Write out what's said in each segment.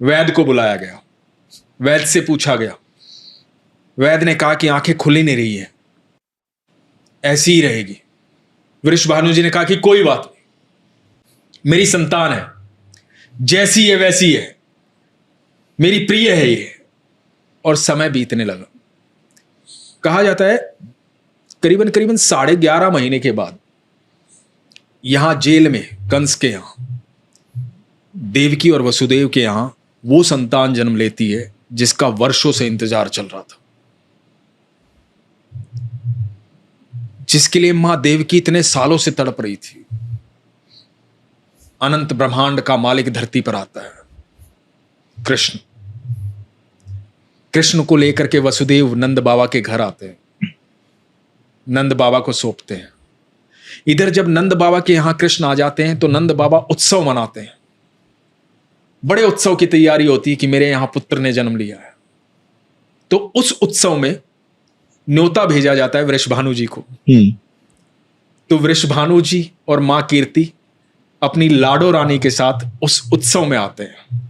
वैद्य को बुलाया गया, वैद्य से पूछा गया। वैद्य ने कहा कि आंखें खुली नहीं रही है, ऐसी ही रहेगी। वृषभानु जी ने कहा कि कोई बात नहीं, मेरी संतान है, जैसी है वैसी है, मेरी प्रिय है ये। और समय बीतने लगा। कहा जाता है करीबन करीबन 11.5 महीने के बाद यहां जेल में कंस के यहां देवकी और वसुदेव के यहां वो संतान जन्म लेती है जिसका वर्षों से इंतजार चल रहा था, जिसके लिए मां देवकी इतने सालों से तड़प रही थी। अनंत ब्रह्मांड का मालिक धरती पर आता है कृष्ण। कृष्ण को लेकर के वसुदेव नंद बाबा के घर आते हैं, नंद बाबा को सौंपते हैं। इधर जब नंद बाबा के यहां कृष्ण आ जाते हैं तो नंद बाबा उत्सव मनाते हैं। बड़े उत्सव की तैयारी होती है कि मेरे यहां पुत्र ने जन्म लिया है। तो उस उत्सव में न्योता भेजा जाता है वृषभानु जी को। तो वृषभानु जी और मां कीर्ति अपनी लाडो रानी के साथ उस उत्सव में आते हैं।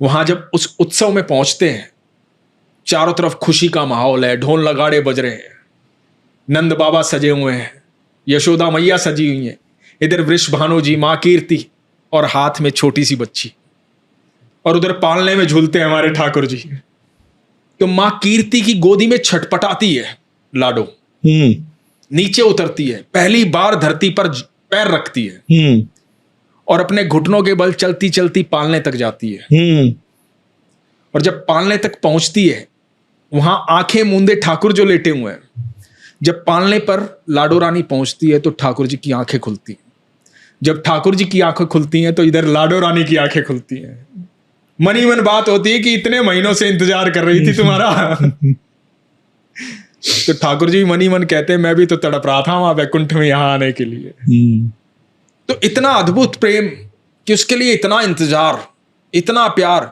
वहां जब उस उत्सव में पहुंचते हैं, चारों तरफ खुशी का माहौल है, ढोल नगाड़े बज रहे हैं, नंद बाबा सजे हुए हैं, यशोदा मैया सजी हुई हैं, इधर वृषभानु जी, मां कीर्ति और हाथ में छोटी सी बच्ची, और उधर पालने में झूलते हैं हमारे ठाकुर जी। तो मां कीर्ति की गोदी में छटपटाती है लाडो, नीचे उतरती है, पहली बार धरती पर पैर रखती है और अपने घुटनों के बल चलती चलती पालने तक जाती है। और जब पालने तक पहुंचती है, वहां आंखें मूंदे ठाकुर जो लेटे हुए हैं, जब पालने पर लाडो रानी पहुंचती है तो ठाकुर जी की आंखें खुलती हैं। जब ठाकुर जी की आंखें खुलती हैं तो इधर लाडो रानी की आंखें खुलती हैं। मन ही मन बात होती है कि इतने महीनों से इंतजार कर रही थी तुम्हारा। तो ठाकुर जी मन ही मन कहते हैं मैं भी तो तड़प रहा था वहां वैकुंठ में यहां आने के लिए। तो इतना अद्भुत प्रेम कि उसके लिए इतना इंतजार, इतना प्यार।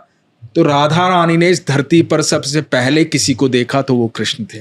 तो राधा रानी ने इस धरती पर सबसे पहले किसी को देखा तो वो कृष्ण थे।